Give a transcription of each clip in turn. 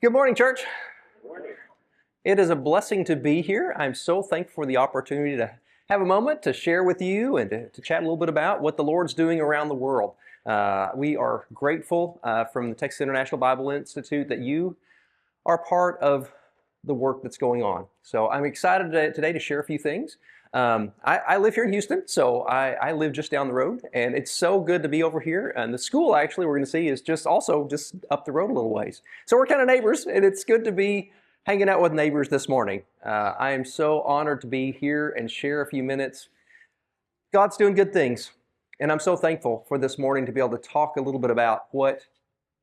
Good morning, church. It is a blessing to be here. I'm so thankful for the opportunity to have a moment to share with you and to chat a little bit about what the Lord's doing around the world. We are grateful from the Texas International Bible Institute that you are part of the work that's going on. So I'm excited today to share a few things. I live here in Houston, so I live just down the road, and it's so good to be over here. And the school, actually, we're going to see is just up the road a little ways. So we're kind of neighbors, and it's good to be hanging out with neighbors this morning. I am so honored to be here and share a few minutes. God's doing good things, and I'm so thankful for this morning to be able to talk a little bit about what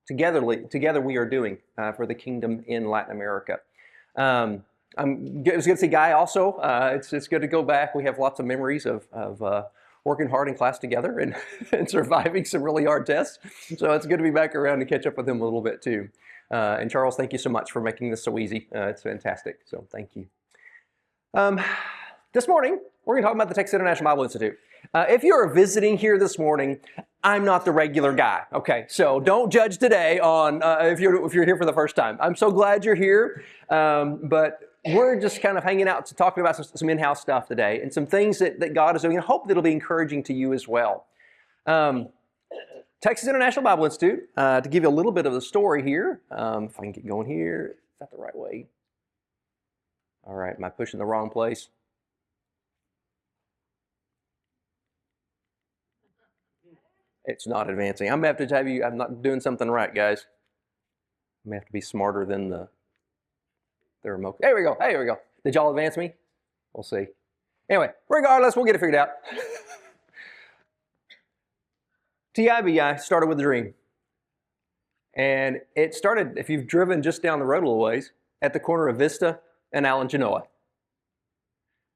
together we are doing for the kingdom in Latin America. It was good to see Guy also. It's good to go back. We have lots of memories of working hard in class together and surviving some really hard tests. So it's good to be back around and catch up with him a little bit too. And Charles, thank you so much for making this so easy. It's fantastic. So thank you. This morning, we're going to talk about the Texas International Bible Institute. If you're visiting here this morning, I'm not the regular guy. Okay, so don't judge today on if you're here for the first time. I'm so glad you're here, but we're just kind of hanging out, talking about some in-house stuff today and some things that God is doing, and hope that it'll be encouraging to you as well. Texas International Bible Institute, to give you a little bit of the story here, if I can get going here, is that the right way? All right, am I pushing the wrong place? It's not advancing. I'm going to have to tell you, I'm not doing something right, guys. I'm going to have to be smarter than the remote. There we go. Hey, here we go. Did y'all advance me? We'll see. Anyway, regardless, we'll get it figured out. TIBI started with a dream. And it started, if you've driven just down the road a little ways, at the corner of Vista and Allen Genoa.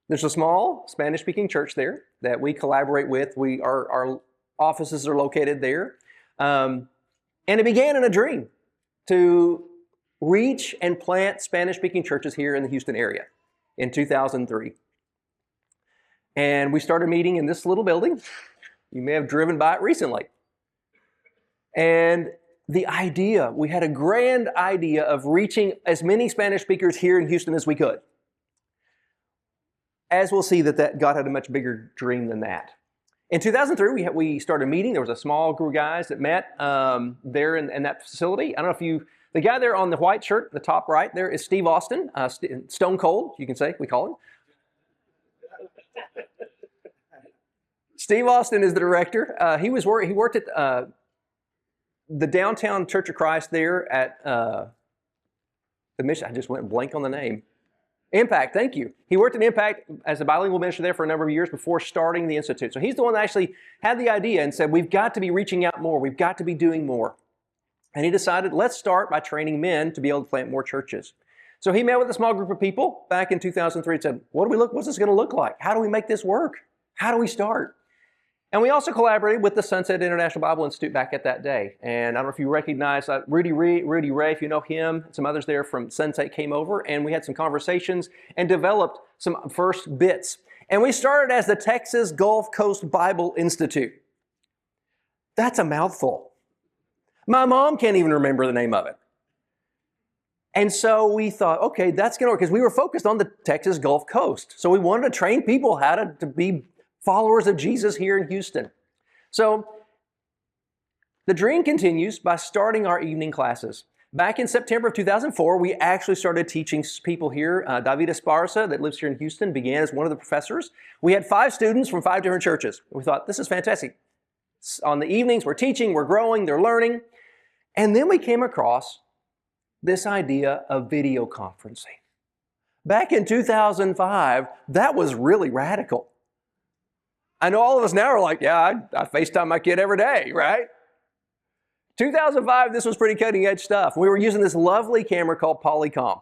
There's a small Spanish-speaking church there that we collaborate with. Our offices are located there. And it began in a dream to reach and plant Spanish-speaking churches here in the Houston area in 2003. And we started meeting in this little building. You may have driven by it recently. And we had a grand idea of reaching as many Spanish speakers here in Houston as we could. As we'll see that God had a much bigger dream than that. In 2003, we started meeting. There was a small group of guys that met there in that facility. I don't know if the guy there on the white shirt, the top right there, is Steve Austin, Stone Cold, you can say, we call him. Steve Austin is the director. He worked at the downtown Church of Christ there at the mission. I just went blank on the name. Impact, thank you. He worked at Impact as a bilingual minister there for a number of years before starting the Institute. So he's the one that actually had the idea and said, we've got to be reaching out more. We've got to be doing more. And he decided, let's start by training men to be able to plant more churches. So he met with a small group of people back in 2003 and said, what's this going to look like? How do we make this work? How do we start? And we also collaborated with the Sunset International Bible Institute back at that day. And I don't know if you recognize Rudy Ray, if you know him, some others there from Sunset came over, and we had some conversations and developed some first bits. And we started as the Texas Gulf Coast Bible Institute. That's a mouthful. My mom can't even remember the name of it. And so we thought, okay, that's going to work, because we were focused on the Texas Gulf Coast. So we wanted to train people how to be followers of Jesus here in Houston. So the dream continues by starting our evening classes. Back in September of 2004, we actually started teaching people here. David Esparza, that lives here in Houston, began as one of the professors. We had 5 students from 5 different churches. We thought, this is fantastic. On the evenings, we're teaching, we're growing, they're learning. And then we came across this idea of video conferencing. Back in 2005, that was really radical. I know all of us now are like, yeah, I FaceTime my kid every day, right? 2005, this was pretty cutting edge stuff. We were using this lovely camera called Polycom.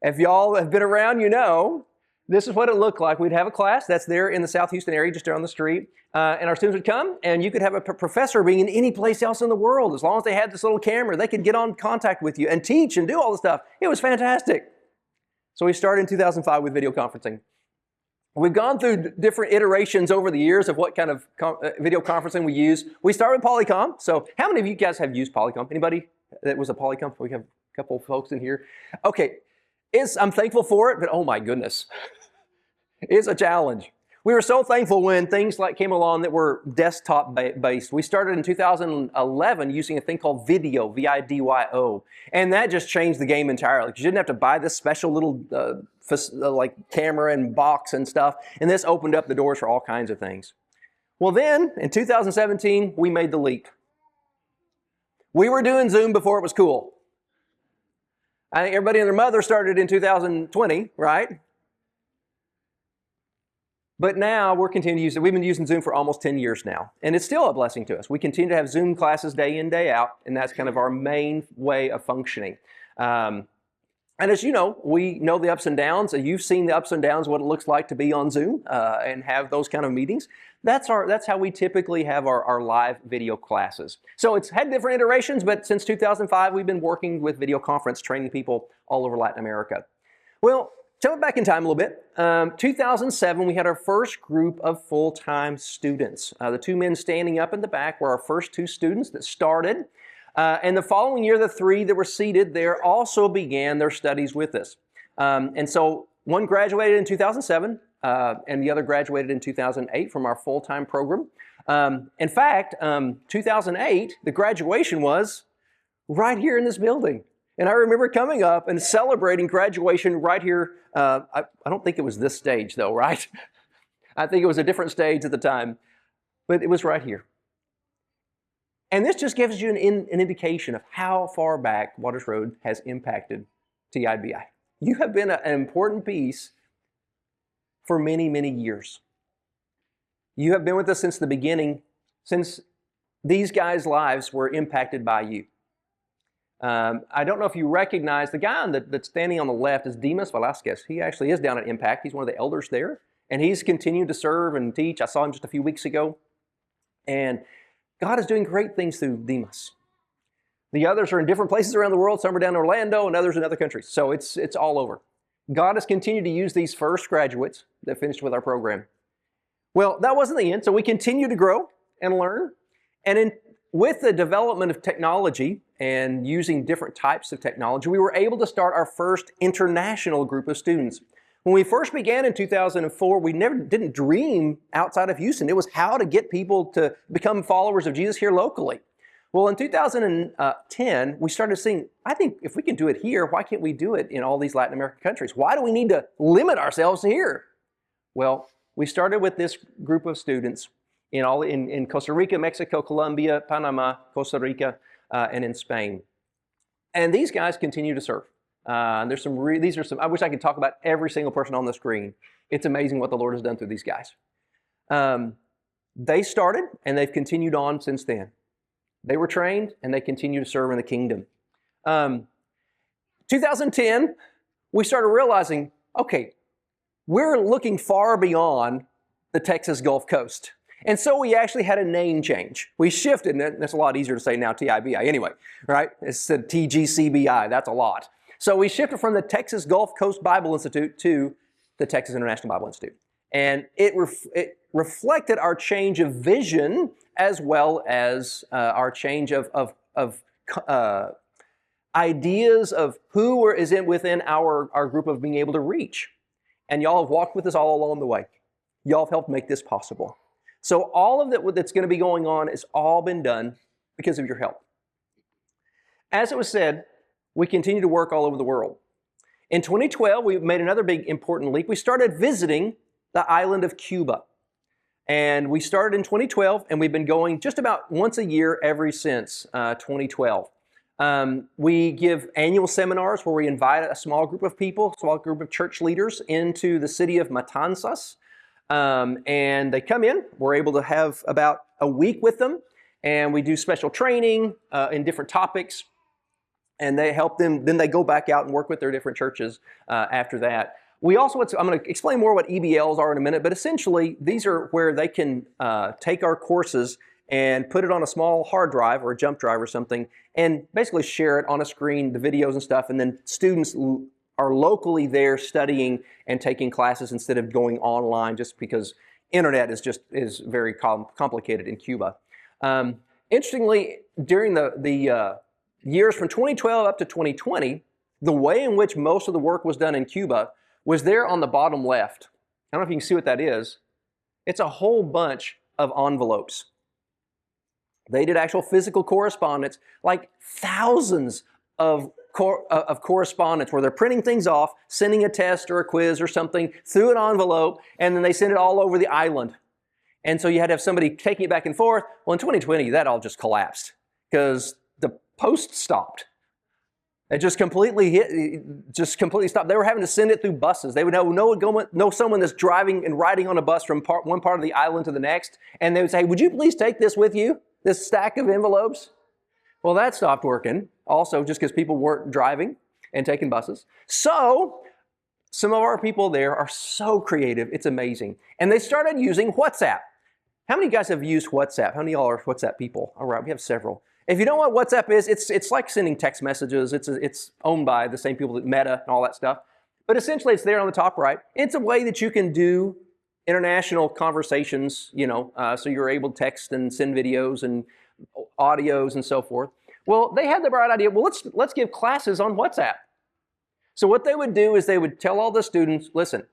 If y'all have been around, you know, this is what it looked like. We'd have a class that's there in the South Houston area, just down the street, and our students would come, and you could have a professor being in any place else in the world. As long as they had this little camera, they could get on contact with you and teach and do all the stuff. It was fantastic. So we started in 2005 with video conferencing. We've gone through different iterations over the years of what kind of video conferencing we use. We started with Polycom. So how many of you guys have used Polycom? Anybody that was a Polycom? We have A couple of folks in here. Okay, I'm thankful for it, but oh my goodness, it's a challenge. We were so thankful when things like came along that were desktop based. We started in 2011 using a thing called Video, V-I-D-Y-O, and that just changed the game entirely because you didn't have to buy this special little like camera and box and stuff, and this opened up the doors for all kinds of things. Well then, in 2017, we made the leap. We were doing Zoom before it was cool. I think everybody and their mother started in 2020, right? But now we've been using Zoom for almost 10 years now, and it's still a blessing to us. We continue to have Zoom classes day in, day out, and that's kind of our main way of functioning. And as you know, we know the ups and downs. You've seen the ups and downs, what it looks like to be on Zoom and have those kind of meetings. That's how we typically have our live video classes. So it's had different iterations, but since 2005, we've been working with video conference, training people all over Latin America. Well, jumping back in time a little bit, 2007, we had our first group of full-time students. The two men standing up in the back were our first two students that started. And the following year, the three that were seated there also began their studies with us. And so one graduated in 2007, and the other graduated in 2008 from our full-time program. In fact, 2008, the graduation was right here in this building. And I remember coming up and celebrating graduation right here. I don't think it was this stage though, right? I think it was a different stage at the time, but it was right here. And this just gives you an indication of how far back Waters Road has impacted TIBI. You have been an important piece for many, many years. You have been with us since the beginning, since these guys' lives were impacted by you. I don't know if you recognize the guy that's standing on the left is Dimas Velasquez. He actually is down at Impact. He's one of the elders there, and he's continued to serve and teach. I saw him just a few weeks ago, and God is doing great things through Dimas. The others are in different places around the world. Some are down in Orlando, and others in other countries. So it's all over. God has continued to use these first graduates that finished with our program. Well, that wasn't the end. So we continue to grow and learn, and with the development of technology and using different types of technology, we were able to start our first international group of students. When we first began in 2004, we didn't dream outside of Houston. It was how to get people to become followers of Jesus here locally. Well, in 2010, we started seeing, I think if we can do it here, why can't we do it in all these Latin American countries? Why do we need to limit ourselves to here? Well, we started with this group of students in Costa Rica, Mexico, Colombia, Panama, Costa Rica, and in Spain. And these guys continue to serve. I wish I could talk about every single person on the screen. It's amazing what the Lord has done through these guys. They started and they've continued on since then. They were trained and they continue to serve in the kingdom. 2010, we started realizing, okay, we're looking far beyond the Texas Gulf Coast. And so we actually had a name change. We shifted, and that's a lot easier to say now, TIBI anyway, right? It said TGCBI, that's a lot. So we shifted from the Texas Gulf Coast Bible Institute to the Texas International Bible Institute. And it reflected our change of vision as well as our change of ideas of who is within our group of being able to reach. And y'all have walked with us all along the way. Y'all have helped make this possible. So all of that's going to be going on has all been done because of your help. As it was said, we continue to work all over the world. In 2012, we made another big important leap. We started visiting the island of Cuba. And we started in 2012, and we've been going just about once a year ever since 2012. We give annual seminars where we invite a small group of people, small group of church leaders into the city of Matanzas. And they come in, we're able to have about a week with them, and we do special training in different topics, and they help them, then they go back out and work with their different churches after that. We also, I'm going to explain more what EBLs are in a minute, but essentially these are where they can take our courses and put it on a small hard drive or a jump drive or something, and basically share it on a screen, the videos and stuff, and then students are locally there studying and taking classes instead of going online, just because internet is very complicated in Cuba. Interestingly, during the years from 2012 up to 2020, the way in which most of the work was done in Cuba was there on the bottom left. I don't know if you can see what that is. It's a whole bunch of envelopes. They did actual physical correspondence, like thousands of correspondence where they're printing things off, sending a test or a quiz or something through an envelope, and then they send it all over the island. And so you had to have somebody taking it back and forth. Well, in 2020, that all just collapsed because the post stopped. It just completely stopped. They were having to send it through buses. They would know someone that's driving and riding on a bus from one part of the island to the next, and they would say, would you please take this with you, this stack of envelopes? Well, that stopped working also just because people weren't driving and taking buses. So some of our people there are so creative. It's amazing. And they started using WhatsApp. How many of you guys have used WhatsApp? How many of y'all are WhatsApp people? All right, we have several. If you don't know what WhatsApp is, it's like sending text messages. It's owned by the same people that Meta and all that stuff. But essentially, it's there on the top right. It's a way that you can do international conversations, so you're able to text and send videos and audios and so forth. Well, they had the bright idea, well, let's give classes on WhatsApp. So what they would do is they would tell all the students, listen,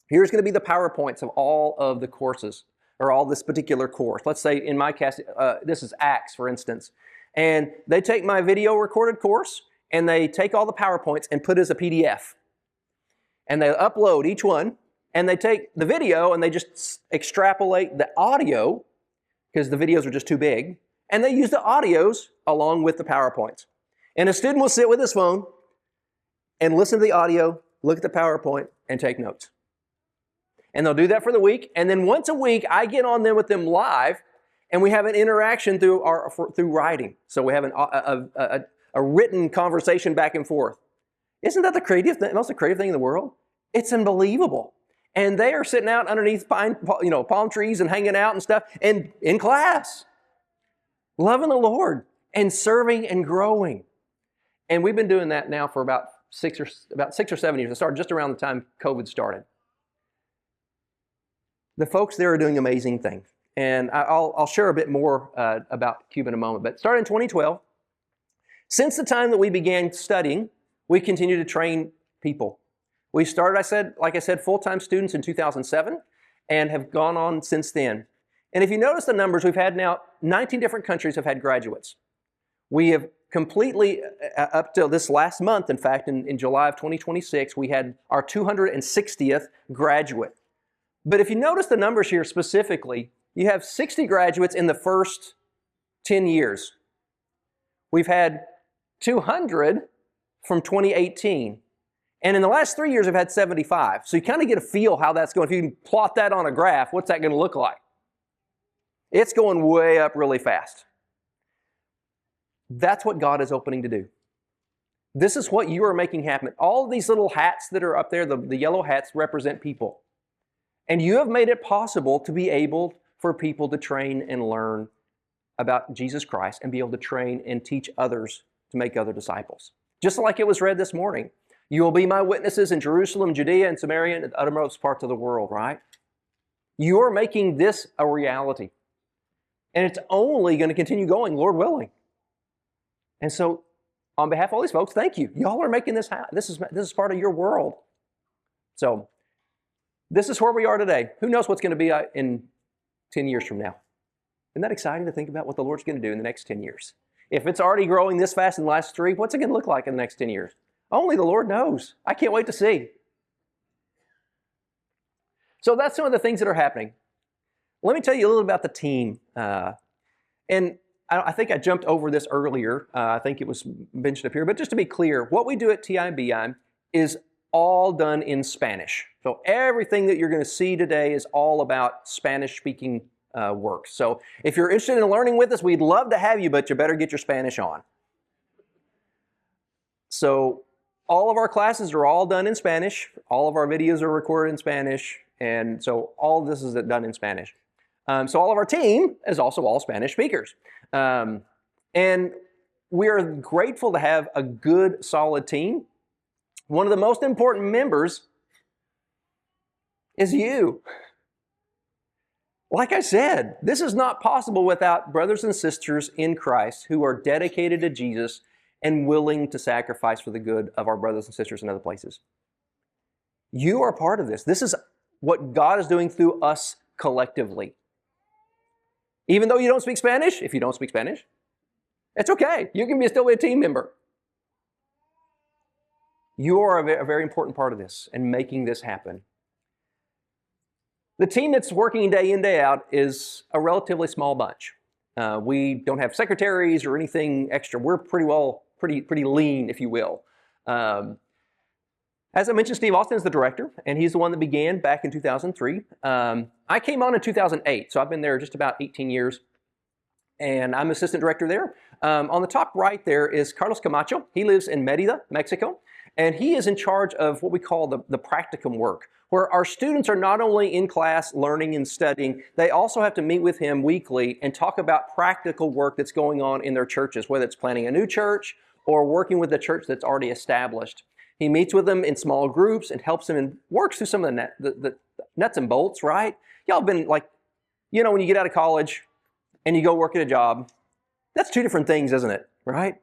here's going to be the PowerPoints of all of the courses, or all this particular course. Let's say in my case, this is Acts, for instance. And they take my video recorded course, and they take all the PowerPoints and put it as a PDF. And they upload each one, and they take the video and they just extrapolate the audio, because the videos are just too big, and they use the audios along with the PowerPoints. And a student will sit with his phone and listen to the audio, look at the PowerPoint, and take notes. And they'll do that for the week. And then once a week, I get on them with them live, and we have an interaction through writing. So we have a written conversation back and forth. Isn't that the most creative thing in the world? It's unbelievable. And they are sitting out underneath palm trees and hanging out and stuff, and in class, loving the Lord and serving and growing. And we've been doing that now for about 6 or 7 years. It started just around the time COVID started. The folks there are doing amazing things. And I'll share a bit more about Cuba in a moment. But started in 2012. Since the time that we began studying, we continue to train people. We started, like I said, full-time students in 2007 and have gone on since then. And if you notice the numbers, we've had now 19 different countries have had graduates. We have completely, up till this last month, in fact, in July of 2026, we had our 260th graduate. But if you notice the numbers here specifically, you have 60 graduates in the first 10 years. We've had 200 from 2018. And in the last 3 years, we've had 75. So you kind of get a feel how that's going. If you can plot that on a graph, what's that going to look like? It's going way up really fast. That's what God is opening to do. This is what you are making happen. All of these little hats that are up there, the yellow hats, represent people. And you have made it possible to be able for people to train and learn about Jesus Christ and be able to train and teach others to make other disciples. Just like it was read this morning. You will be my witnesses in Jerusalem, Judea, and Samaria, and the uttermost parts of the world, right? You are making this a reality. And it's only going to continue going, Lord willing. And so, on behalf of all these folks, thank you. Y'all are making this happen. This is part of your world. So, this is where we are today. Who knows what's going to be in 10 years from now? Isn't that exciting to think about what the Lord's going to do in the next 10 years? If it's already growing this fast in the last 3, what's it going to look like in the next 10 years? Only the Lord knows. I can't wait to see. So that's some of the things that are happening. Let me tell you a little about the team. And I think I jumped over this earlier. I think it was mentioned up here. But just to be clear, what we do at TIBI is all done in Spanish. So everything that you're going to see today is all about Spanish-speaking work. So if you're interested in learning with us, we'd love to have you, but you better get your Spanish on. So all of our classes are all done in Spanish. All of our videos are recorded in Spanish. And so all of this is done in Spanish. So all of our team is also all Spanish speakers. And we're grateful to have a good, solid team. One of the most important members is you. Like I said, this is not possible without brothers and sisters in Christ who are dedicated to Jesus and willing to sacrifice for the good of our brothers and sisters in other places. You are part of this. This is what God is doing through us collectively. Even though you don't speak Spanish, if you don't speak Spanish, it's okay. You can still be a team member. You are a very important part of this and making this happen. The team that's working day in, day out is a relatively small bunch. We don't have secretaries or anything extra. We're pretty lean, if you will. As I mentioned, Steve Austin is the director, and he's the one that began back in 2003. I came on in 2008, so I've been there just about 18 years, and I'm assistant director there. On the top right there is Carlos Camacho. He lives in Mérida, Mexico, and he is in charge of what we call the practicum work, where our students are not only in class learning and studying, they also have to meet with him weekly and talk about practical work that's going on in their churches, whether it's planning a new church or working with a church that's already established. He meets with them in small groups and helps them and works through some of the nuts and bolts, right? Y'all been like, when you get out of college and you go work at a job, that's two different things, isn't it, right?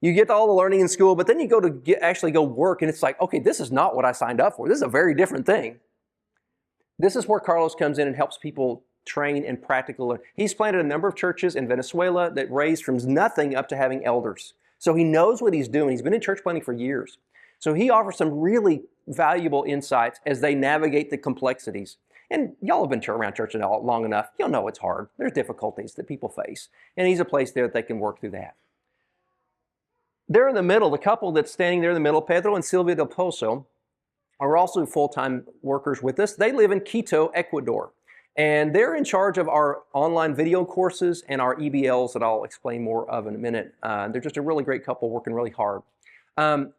You get all the learning in school, but then you go to actually go work, and it's like, okay, this is not what I signed up for. This is a very different thing. This is where Carlos comes in and helps people train in practical learning. He's planted a number of churches in Venezuela that raised from nothing up to having elders. So he knows what he's doing. He's been in church planting for years. So he offers some really valuable insights as they navigate the complexities. And y'all have been around church long enough. You'll know it's hard. There's difficulties that people face. And he's a place there that they can work through that. There in the middle, the couple that's standing there in the middle, Pedro and Silvia del Pozo, are also full-time workers with us. They live in Quito, Ecuador. And they're in charge of our online video courses and our EBLs that I'll explain more of in a minute. They're just a really great couple working really hard. To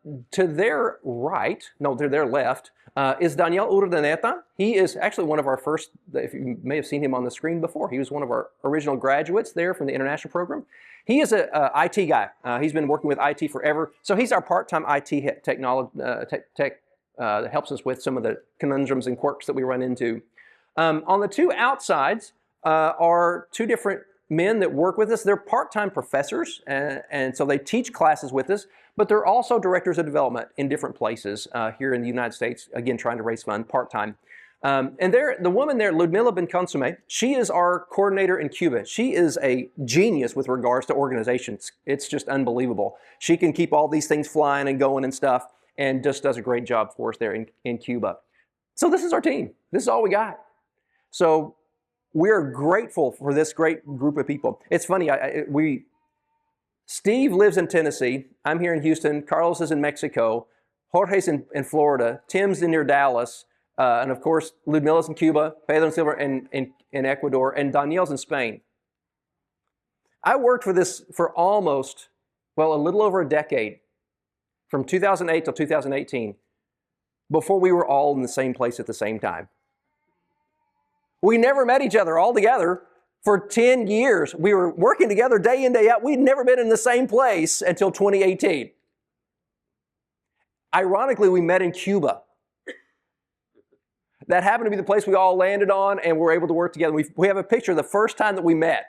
their right, no, to their left, is Daniel Urdaneta. He is actually one of our first, if you may have seen him on the screen before, he was one of our original graduates there from the international program. He is an IT guy. He's been working with IT forever. So he's our part-time IT technology that helps us with some of the conundrums and quirks that we run into. On the two outsides are two different men that work with us. They're part-time professors, and so they teach classes with us, but they're also directors of development in different places here in the United States, again, trying to raise funds part-time. And the woman there, Ludmila Benconsume, she is our coordinator in Cuba. She is a genius with regards to organizations. It's just unbelievable. She can keep all these things flying and going and stuff, and just does a great job for us there in Cuba. So this is our team. This is all we got. So we're grateful for this great group of people. It's funny, Steve lives in Tennessee. I'm here in Houston. Carlos is in Mexico. Jorge's in Florida. Tim's near Dallas. And of course, Ludmila's in Cuba. Pedro and Silva in Ecuador. And Danielle's in Spain. I worked for this for almost, a little over a decade. From 2008 till 2018. Before we were all in the same place at the same time. We never met each other all together for 10 years. We were working together day in, day out. We'd never been in the same place until 2018. Ironically, we met in Cuba. That happened to be the place we all landed on and were able to work together. We have a picture of the first time that we met.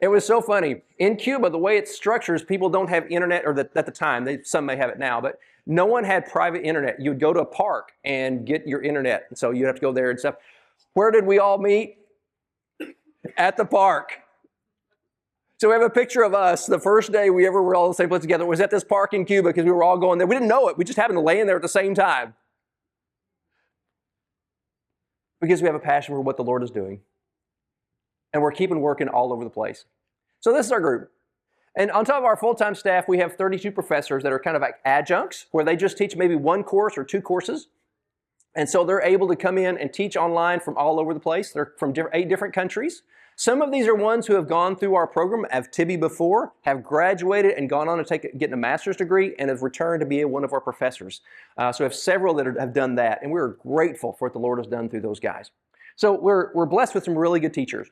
It was so funny. In Cuba, the way it's structured is people don't have internet, or at the time, some may have it now, but no one had private internet. You would go to a park and get your internet. And so you'd have to go there and stuff. Where did we all meet? At the park. So we have a picture of us. The first day we ever were all in the same place together was at this park in Cuba because we were all going there. We didn't know it. We just happened to lay in there at the same time. Because we have a passion for what the Lord is doing. And we're keeping working all over the place. So this is our group. And on top of our full-time staff, we have 32 professors that are kind of like adjuncts, where they just teach maybe one course or two courses. And so they're able to come in and teach online from all over the place. They're from 8 different countries. Some of these are ones who have gone through our program, have TIBI before, have graduated and gone on to get a master's degree, and have returned to be one of our professors. So we have several that have done that, and we're grateful for what the Lord has done through those guys. So we're blessed with some really good teachers.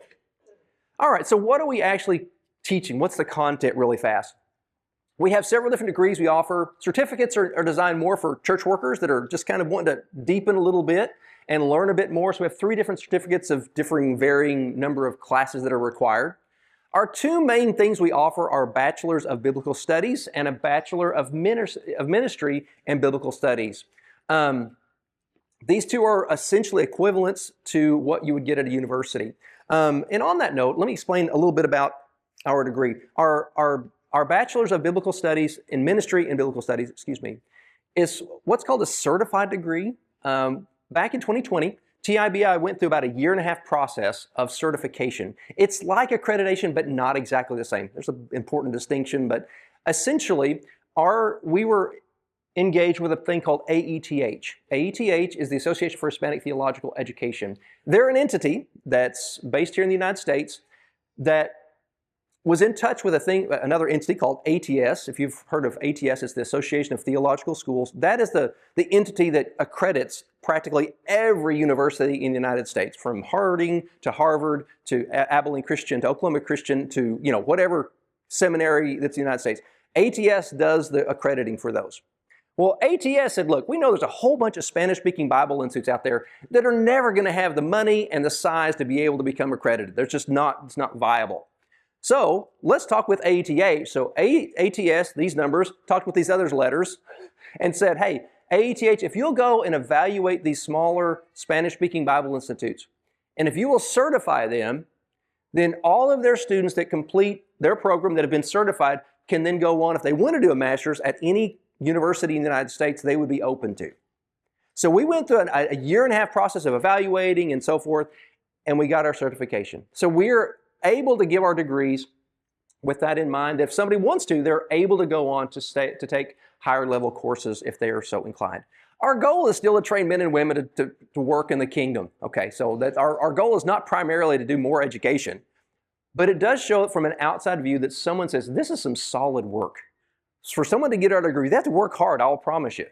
All right, so what are we actually teaching? What's the content really fast? We have several different degrees we offer. Certificates are designed more for church workers that are just kind of wanting to deepen a little bit and learn a bit more. So we have 3 different certificates of varying number of classes that are required. Our two main things we offer are bachelors of biblical studies and a bachelor of ministry and biblical studies. These two are essentially equivalents to what you would get at a university. And on that note, let me explain a little bit about our degree. Our bachelors of biblical studies in ministry and biblical studies, is what's called a certified degree. Back in 2020, TIBI went through about a 1.5-year process of certification. It's like accreditation, but not exactly the same. There's an important distinction, but essentially, we were engaged with a thing called AETH. AETH is the Association for Hispanic Theological Education. They're an entity that's based here in the United States that was in touch with another entity called ATS. If you've heard of ATS, it's the Association of Theological Schools. That is the entity that accredits practically every university in the United States, from Harding to Harvard to Abilene Christian to Oklahoma Christian to whatever seminary that's in the United States. ATS does the accrediting for those. Well, ATS said, look, we know there's a whole bunch of Spanish-speaking Bible institutes out there that are never going to have the money and the size to be able to become accredited. It's not viable. So let's talk with AETH. So ATS, these numbers, talked with these other letters and said, hey, AETH, if you'll go and evaluate these smaller Spanish-speaking Bible institutes, and if you will certify them, then all of their students that complete their program that have been certified can then go on, if they want to do a master's at any university in the United States, they would be open to. So we went through a 1.5-year process of evaluating and so forth, and we got our certification. So we're able to give our degrees with that in mind. If somebody wants to, they're able to go on to take higher level courses if they are so inclined. Our goal is still to train men and women to work in the kingdom. Okay, so that our goal is not primarily to do more education, but it does show it from an outside view that someone says, this is some solid work. For someone to get our degree, they have to work hard, I'll promise you.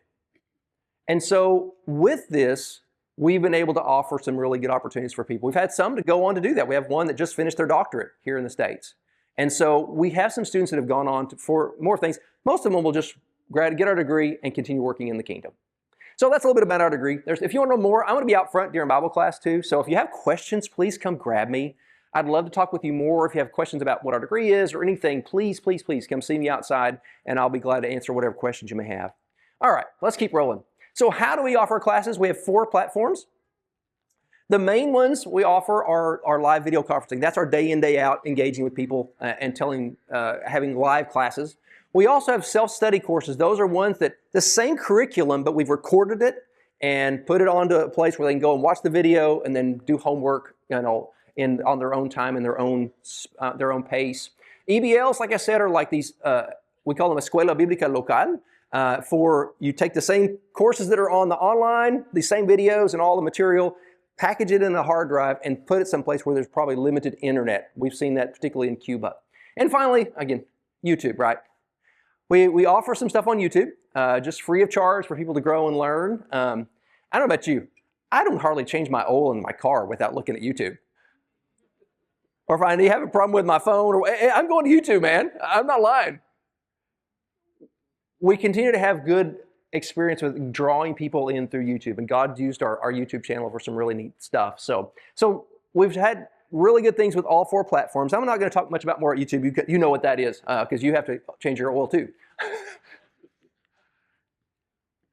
And so with this, we've been able to offer some really good opportunities for people. We've had some to go on to do that. We have one that just finished their doctorate here in the States. And so we have some students that have gone on for more things. Most of them will just get our degree and continue working in the kingdom. So that's a little bit about our degree. If you want to know more, I'm going to be out front during Bible class too. So if you have questions, please come grab me. I'd love to talk with you more. If you have questions about what our degree is or anything, please, please, please come see me outside and I'll be glad to answer whatever questions you may have. All right, let's keep rolling. So how do we offer classes? We have 4 platforms. The main ones we offer are live video conferencing. That's our day in, day out, engaging with people and having live classes. We also have self-study courses. Those are ones that the same curriculum, but we've recorded it and put it onto a place where they can go and watch the video and then do homework, on their own time and their own pace. EBLs, like I said, are like these. We call them Escuela Bíblica Local. You take the same courses that are on the online, the same videos and all the material, package it in a hard drive, and put it someplace where there's probably limited internet. We've seen that particularly in Cuba. And finally, again, YouTube, right? We offer some stuff on YouTube, just free of charge for people to grow and learn. I don't know about you. I don't hardly change my oil in my car without looking at YouTube. Or if I have a problem with my phone, I'm going to YouTube, man. I'm not lying. We continue to have good experience with drawing people in through YouTube, and God used our YouTube channel for some really neat stuff. So we've had really good things with all 4 platforms. I'm not going to talk much about more at YouTube. You know what that is, because you have to change your oil too.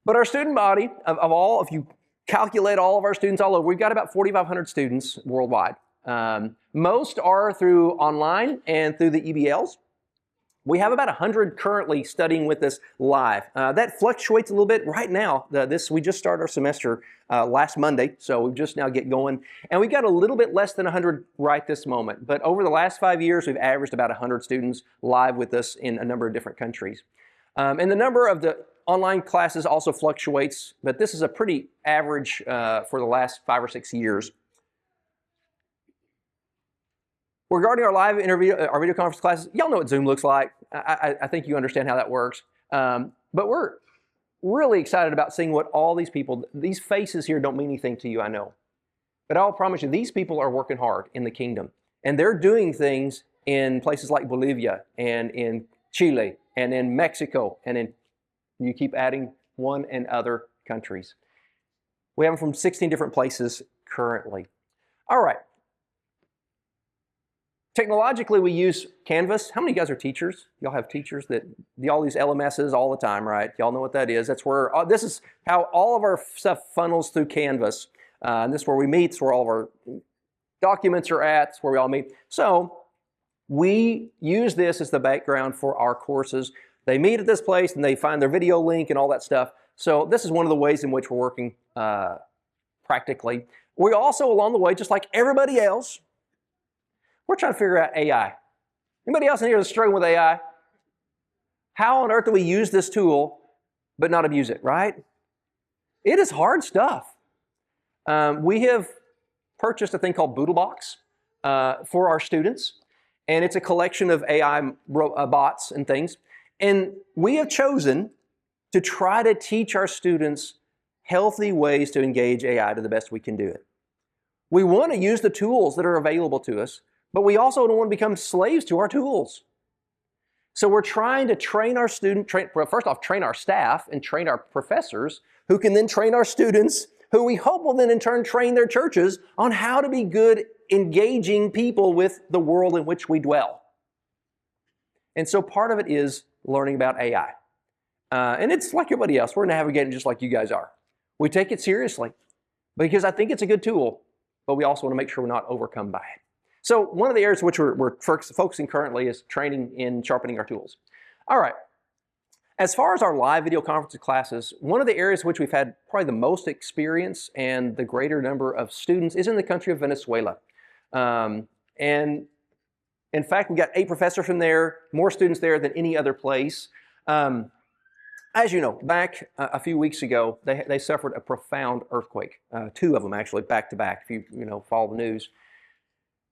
But our student body, if you calculate all of our students all over, we've got about 4,500 students worldwide. Most are through online and through the EBLs. We have about 100 currently studying with us live. That fluctuates a little bit. Right now, we just started our semester last Monday, so we've just now get going. And we've got a little bit less than 100 right this moment. But over the last 5 years, we've averaged about 100 students live with us in a number of different countries. And the number of the online classes also fluctuates, but this is a pretty average for the last 5 or 6 years. Regarding our live our video conference classes, y'all know what Zoom looks like. I think you understand how that works. But we're really excited about seeing what all these people, these faces here don't mean anything to you, I know. But I'll promise you, these people are working hard in the kingdom. And they're doing things in places like Bolivia and in Chile and in Mexico and you keep adding one and other countries. We have them from 16 different places currently. All right. Technologically, we use Canvas. How many of you guys are teachers? Y'all have teachers that y'all use LMSs all the time, right? Y'all know what that is. That's where this is how all of our stuff funnels through Canvas. And this is where we meet. It's where all of our documents are at. It's where we all meet. So we use this as the background for our courses. They meet at this place and they find their video link and all that stuff. So this is one of the ways in which we're working practically. We also, along the way, just like everybody else, we're trying to figure out AI. Anybody else in here that's struggling with AI? How on earth do we use this tool but not abuse it, right? It is hard stuff. We have purchased a thing called Boodlebox for our students, and it's a collection of AI bots and things. And we have chosen to try to teach our students healthy ways to engage AI to the best we can do it. We want to use the tools that are available to us, but we also don't want to become slaves to our tools. So we're trying to train our first off, train our staff and train our professors who can then train our students, who we hope will then in turn train their churches on how to be good, engaging people with the world in which we dwell. And so part of it is learning about AI. And it's like everybody else. We're navigating just like you guys are. We take it seriously because I think it's a good tool, but we also want to make sure we're not overcome by it. So one of the areas which we're focusing currently is training in sharpening our tools. All right. As far as our live video conference classes, one of the areas which we've had probably the most experience and the greater number of students is in the country of Venezuela. And in fact, we got 8 professors from there, more students there than any other place. As you know, back a few weeks ago, they suffered a profound earthquake, 2 of them actually, back to back, if you follow the news.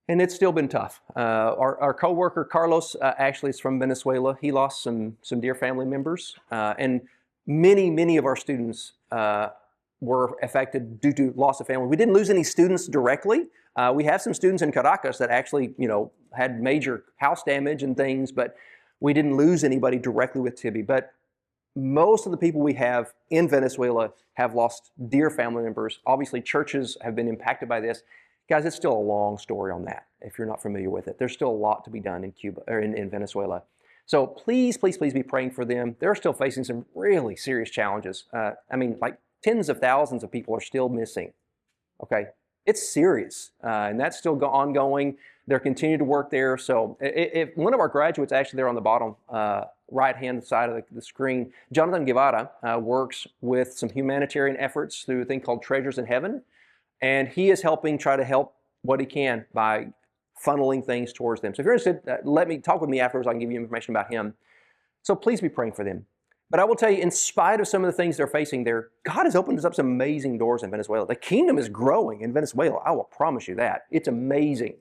And it's still been tough. Our coworker, Carlos, actually is from Venezuela. He lost some dear family members. And many of our students were affected due to loss of family. We didn't lose any students directly. We have some students in Caracas that actually, had major house damage and things, but we didn't lose anybody directly with TB. But most of the people we have in Venezuela have lost dear family members. Obviously, churches have been impacted by this. Guys, it's still a long story on that, if you're not familiar with it. There's still a lot to be done in Cuba or in Venezuela. So please be praying for them. They're still facing some really serious challenges. Like tens of thousands of people are still missing. Okay, it's serious, and that's still ongoing. They're continuing to work there. So if one of our graduates, actually there on the bottom right-hand side of the screen, Jonathan Guevara, works with some humanitarian efforts through a thing called Treasures in Heaven. And he is try to help what he can by funneling things towards them. So if you're interested, talk with me afterwards. I can give you information about him. So please be praying for them. But I will tell you, in spite of some of the things they're facing there, God has opened up some amazing doors in Venezuela. The kingdom is growing in Venezuela. I will promise you that. It's amazing.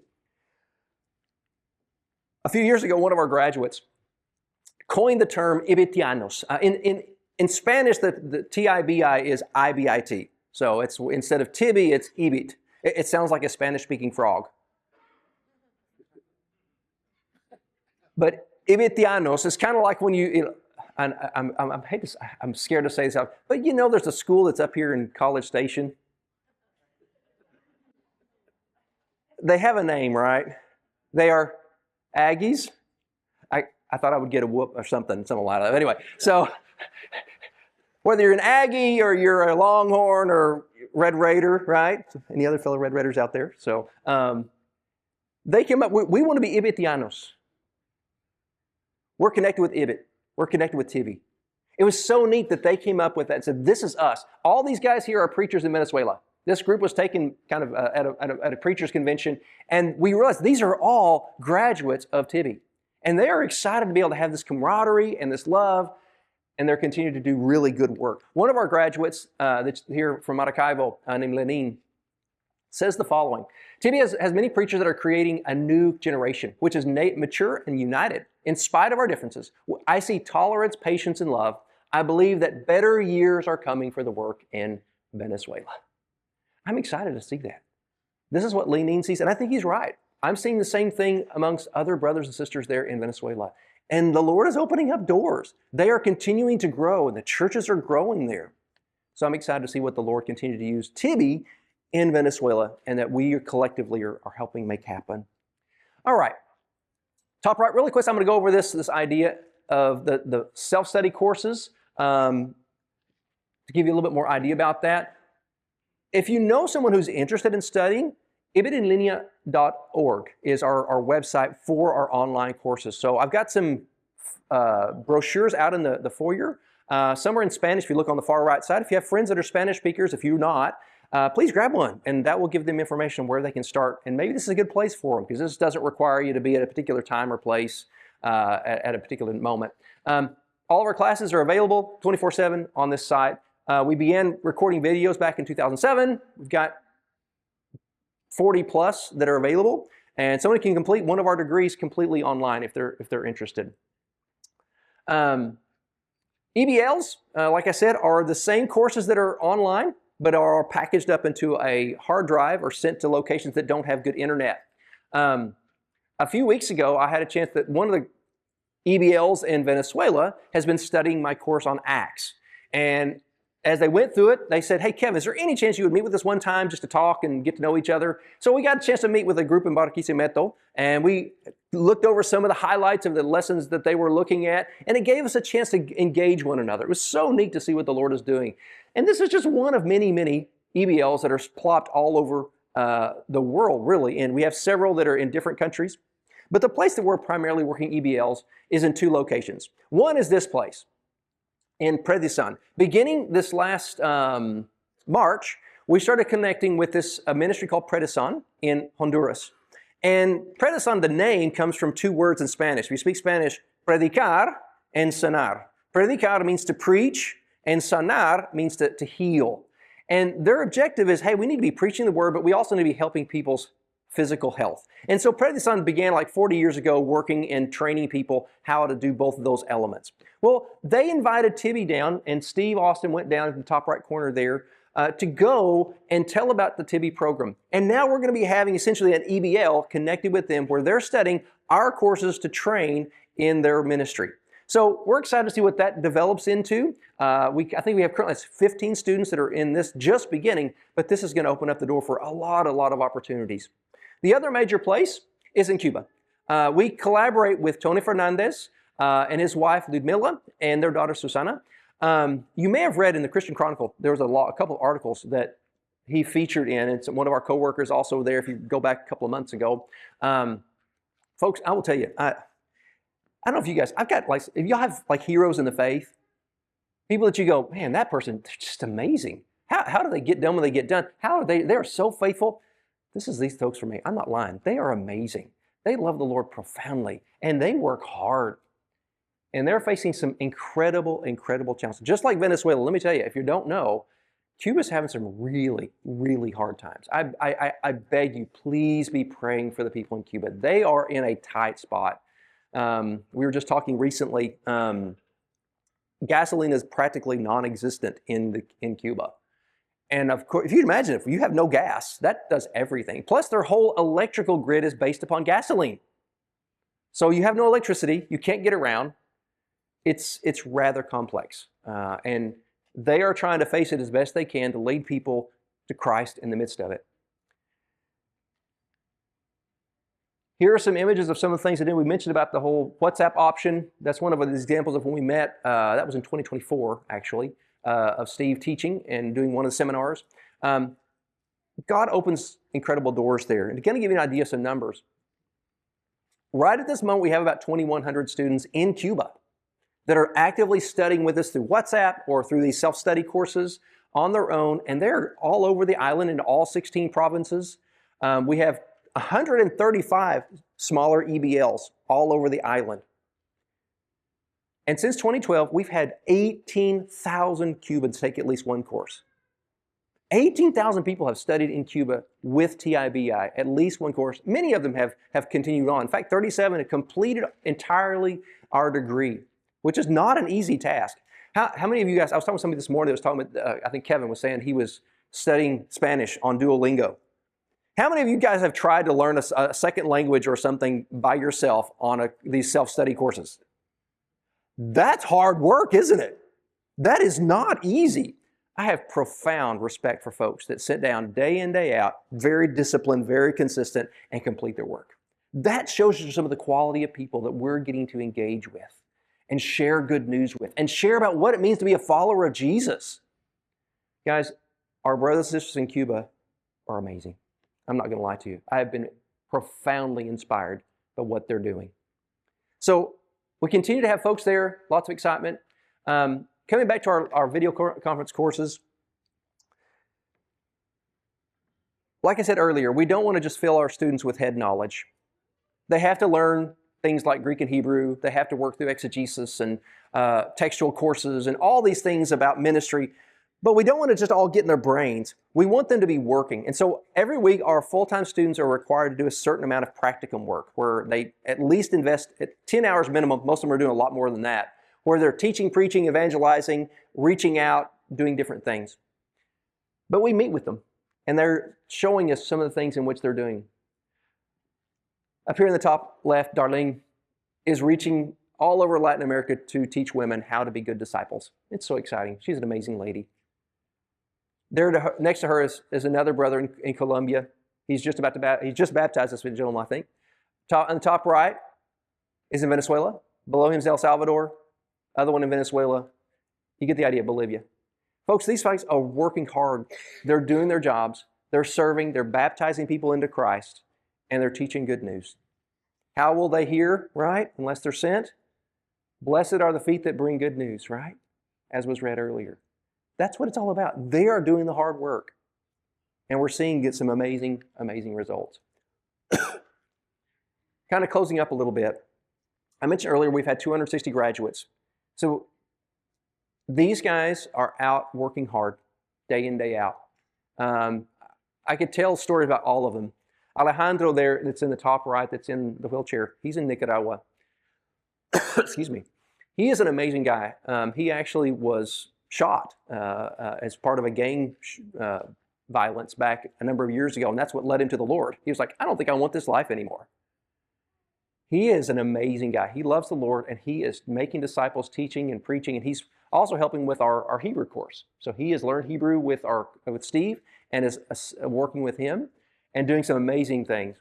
A few years ago, one of our graduates coined the term Ibitianos. In Spanish, the T-I-B-I is I-B-I-T. So it's instead of Tibi, it's Ibit. It sounds like a Spanish-speaking frog. But Ibitianos is kind of like when I'm scared to say this out, but there's a school that's up here in College Station. They have a name, right? They are Aggies. I thought I would get a whoop or something like that. Anyway, so whether you're an Aggie or you're a Longhorn or Red Raider, right? Any other fellow Red Raiders out there? So they came up, we want to be Ibitianos. We're connected with Ibit. We're connected with Tibi. It was so neat that they came up with that and said, this is us. All these guys here are preachers in Venezuela. This group was taken kind of at a preachers convention, and we realized these are all graduates of Tibi. And they are excited to be able to have this camaraderie and this love, and they're continuing to do really good work. One of our graduates that's here from Maracaibo, named Lenin, says the following. Tibi has many preachers that are creating a new generation, which is mature and united. In spite of our differences, I see tolerance, patience, and love. I believe that better years are coming for the work in Venezuela. I'm excited to see that. This is what Lenin sees, and I think he's right. I'm seeing the same thing amongst other brothers and sisters there in Venezuela. And the Lord is opening up doors. They are continuing to grow, and the churches are growing there. So I'm excited to see what the Lord continues to use Tibi in Venezuela, and that we collectively are helping make happen. All right. Top right, really quick, I'm going to go over this idea of the self-study courses to give you a little bit more idea about that. If you know someone who's interested in studying, ibitinlinea.org is our website for our online courses. So I've got some brochures out in the foyer. Some are in Spanish if you look on the far right side. If you have friends that are Spanish speakers, if you're not, please grab one, and that will give them information where they can start. And maybe this is a good place for them, because this doesn't require you to be at a particular time or place at a particular moment. All of our classes are available 24/7 on this site. We began recording videos back in 2007. We've got 40 plus that are available, and someone can complete one of our degrees completely online if they're interested. EBLs, like I said, are the same courses that are online, but are packaged up into a hard drive or sent to locations that don't have good internet. A few weeks ago, I had a chance that one of the EBLs in Venezuela has been studying my course on Acts. And as they went through it, they said, hey, Kevin, is there any chance you would meet with us one time just to talk and get to know each other? So we got a chance to meet with a group in Barquisimeto, and we looked over some of the highlights of the lessons that they were looking at, and it gave us a chance to engage one another. It was so neat to see what the Lord is doing. And this is just one of many, many EBLs that are plopped all over the world, really, and we have several that are in different countries. But the place that we're primarily working EBLs is in two locations. One is this place in Predisan. Beginning this last March, we started connecting with this ministry called Predisan in Honduras. And Predisan, the name, comes from two words in Spanish. If you speak Spanish, predicar and sanar. Predicar means to preach, and sanar means to heal. And their objective is, hey, we need to be preaching the word, but we also need to be helping people's physical health. And so Predisan began like 40 years ago working and training people how to do both of those elements. Well, they invited Tibby down, and Steve Austin went down in the top right corner there to go and tell about the Tibby program. And now we're going to be having essentially an EBL connected with them where they're studying our courses to train in their ministry. So we're excited to see what that develops into. I think we have currently 15 students that are in this just beginning, but this is going to open up the door for a lot of opportunities. The other major place is in Cuba. We collaborate with Tony Fernandez and his wife Ludmila and their daughter Susana. You may have read in the Christian Chronicle, there was a couple of articles that he featured in, and one of our coworkers also there if you go back a couple of months ago. Folks, I will tell you, I don't know if you guys, if y'all have like heroes in the faith, people that you go, man, that person, they're just amazing. How do they get done when they get done? They're so faithful. This is these folks for me. I'm not lying. They are amazing. They love the Lord profoundly, and they work hard. And they're facing some incredible challenges. Just like Venezuela, let me tell you, if you don't know, Cuba's having some really hard times. I beg you, please be praying for the people in Cuba. They are in a tight spot. We were just talking recently, gasoline is practically non-existent in Cuba. And of course, if you imagine, if you have no gas, that does everything. Plus, their whole electrical grid is based upon gasoline. So you have no electricity, you can't get around. It's rather complex. And they are trying to face it as best they can to lead people to Christ in the midst of it. Here are some images of some of the things that we mentioned about the whole WhatsApp option. That's one of the examples of when we met. That was in 2024, actually. Of Steve teaching and doing one of the seminars. God opens incredible doors there. And to kind of give you an idea of some numbers, right at this moment, we have about 2,100 students in Cuba that are actively studying with us through WhatsApp or through these self-study courses on their own, and they're all over the island in all 16 provinces. We have 135 smaller EBLs all over the island. And since 2012, we've had 18,000 Cubans take at least one course. 18,000 people have studied in Cuba with TIBI, at least one course. Many of them have continued on. In fact, 37 have completed entirely our degree, which is not an easy task. How many of you guys, I was talking to somebody this morning that was talking about, I think Kevin was saying he was studying Spanish on Duolingo. How many of you guys have tried to learn a second language or something by yourself on these self-study courses? That's hard work, isn't it? That is not easy. I have profound respect for folks that sit down day in, day out, very disciplined, very consistent, and complete their work. That shows you some of the quality of people that we're getting to engage with and share good news with and share about what it means to be a follower of Jesus. Guys, our brothers and sisters in Cuba are amazing. I'm not going to lie to you. I have been profoundly inspired by what they're doing. So we continue to have folks there, lots of excitement. Coming back to our video conference courses, like I said earlier, we don't want to just fill our students with head knowledge. They have to learn things like Greek and Hebrew. They have to work through exegesis and textual courses and all these things about ministry. But we don't want to just all get in their brains. We want them to be working. And so every week, our full-time students are required to do a certain amount of practicum work where they at least invest at 10 hours minimum. Most of them are doing a lot more than that, where they're teaching, preaching, evangelizing, reaching out, doing different things. But we meet with them, and they're showing us some of the things in which they're doing. Up here in the top left, Darlene is reaching all over Latin America to teach women how to be good disciples. It's so exciting. She's an amazing lady. There next to her is another brother in Colombia. He's just baptized this gentleman, I think. On the top right is in Venezuela. Below him is El Salvador. Other one in Venezuela. You get the idea, Bolivia. Folks, these folks are working hard. They're doing their jobs. They're serving. They're baptizing people into Christ. And they're teaching good news. How will they hear, right? Unless they're sent. Blessed are the feet that bring good news, right? As was read earlier. That's what it's all about. They are doing the hard work. And we're seeing some amazing, amazing results. Kind of closing up a little bit. I mentioned earlier we've had 260 graduates. So these guys are out working hard, day in, day out. I could tell stories about all of them. Alejandro there, that's in the top right, that's in the wheelchair, he's in Nicaragua. Excuse me. He is an amazing guy. He actually was shot as part of a gang violence back a number of years ago, and that's what led him to the Lord. He was like, I don't think I want this life anymore. He is an amazing guy. He loves the Lord, and he is making disciples, teaching and preaching, and he's also helping with our Hebrew course. So he has learned Hebrew with Steve and is working with him and doing some amazing things.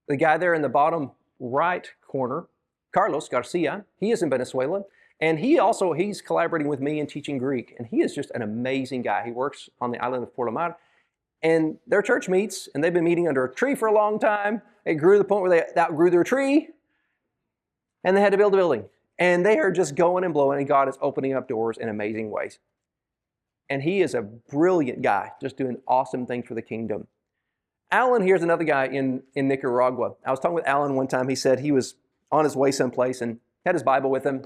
The guy there in the bottom right corner, Carlos Garcia, he is in Venezuela, and he's collaborating with me in teaching Greek, and he is just an amazing guy. He works on the island of Porlamar, and their church meets, and they've been meeting under a tree for a long time. It grew to the point where they outgrew their tree, and they had to build a building. And they are just going and blowing, and God is opening up doors in amazing ways. And he is a brilliant guy, just doing awesome things for the kingdom. Alan here's another guy in Nicaragua. I was talking with Alan one time. He said he was on his way someplace and had his Bible with him.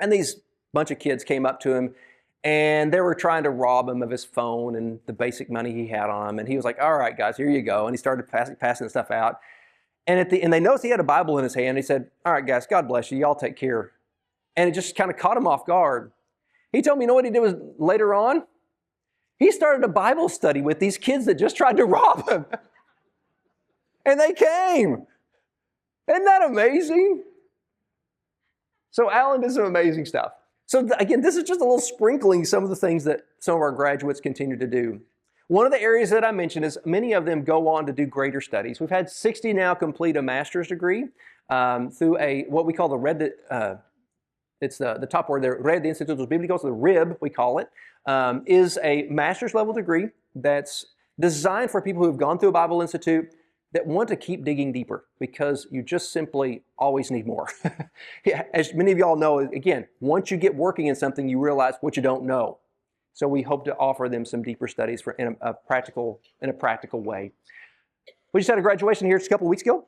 And these bunch of kids came up to him, and they were trying to rob him of his phone and the basic money he had on him. And he was like, all right, guys, here you go. And he started passing stuff out. And they noticed he had a Bible in his hand. He said, all right, guys, God bless you. Y'all take care. And it just kind of caught him off guard. He told me, you know what he did later on? He started a Bible study with these kids that just tried to rob him. And they came. Isn't that amazing? So Alan did some amazing stuff. So again, this is just a little sprinkling some of the things that some of our graduates continue to do. One of the areas that I mentioned is many of them go on to do greater studies. We've had 60 now complete a master's degree through what we call the RED, it's the top word there, Red de Institutos Bíblicos, the RIB we call it, is a master's level degree that's designed for people who have gone through a Bible Institute that want to keep digging deeper because you just simply always need more. Yeah, as many of y'all know, again, once you get working in something, you realize what you don't know. So we hope to offer them some deeper studies in a practical way. We just had a graduation here just a couple of weeks ago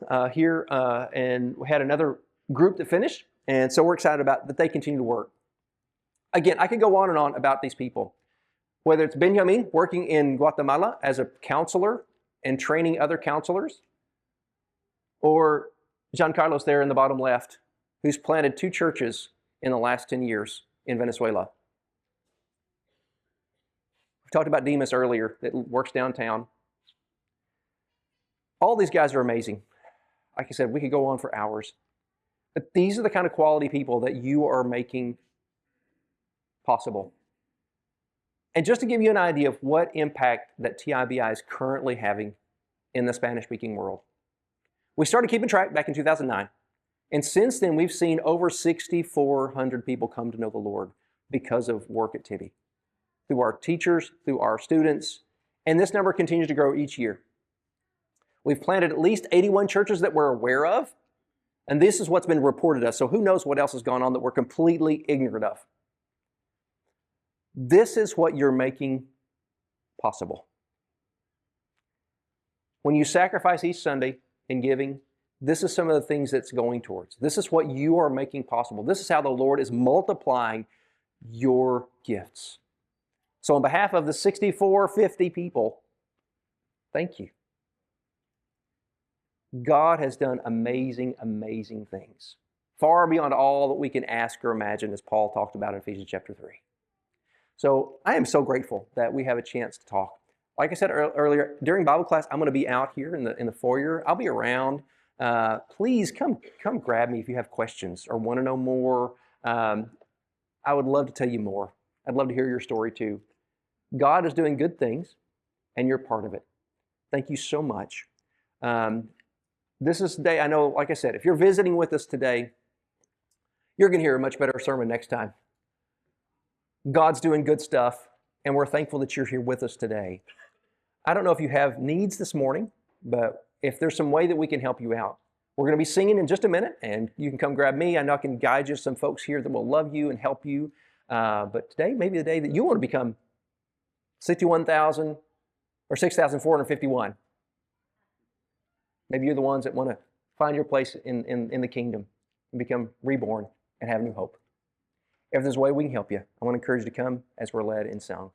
and we had another group that finished, and so we're excited about that they continue to work. Again, I could go on and on about these people, whether it's Benjamin working in Guatemala as a counselor and training other counselors, or Giancarlos there in the bottom left, who's planted 2 churches in the last 10 years in Venezuela. We talked about Demas earlier that works downtown. All these guys are amazing. Like I said, we could go on for hours. But these are the kind of quality people that you are making possible. And just to give you an idea of what impact that TIBI is currently having, in the Spanish-speaking world. We started keeping track back in 2009. And since then, we've seen over 6,400 people come to know the Lord because of work at Tibby, through our teachers, through our students, and this number continues to grow each year. We've planted at least 81 churches that we're aware of, and this is what's been reported to us, so who knows what else has gone on that we're completely ignorant of. This is what you're making possible. When you sacrifice each Sunday in giving, this is some of the things that's going towards. This is what you are making possible. This is how the Lord is multiplying your gifts. So on behalf of the 6,450 people, thank you. God has done amazing, amazing things, far beyond all that we can ask or imagine, as Paul talked about in Ephesians chapter 3. So I am so grateful that we have a chance to talk. Like I said earlier, during Bible class, I'm going to be out here in the foyer. I'll be around. Please come grab me if you have questions or want to know more. I would love to tell you more. I'd love to hear your story too. God is doing good things, and you're part of it. Thank you so much. This is the day, I know, like I said, if you're visiting with us today, you're going to hear a much better sermon next time. God's doing good stuff, and we're thankful that you're here with us today. I don't know if you have needs this morning, but if there's some way that we can help you out, we're going to be singing in just a minute, and you can come grab me. I know I can guide you to some folks here that will love you and help you. But today may be the day that you want to become 61,000 or 6,451. Maybe you're the ones that want to find your place in the kingdom and become reborn and have new hope. If there's a way we can help you, I want to encourage you to come as we're led in song.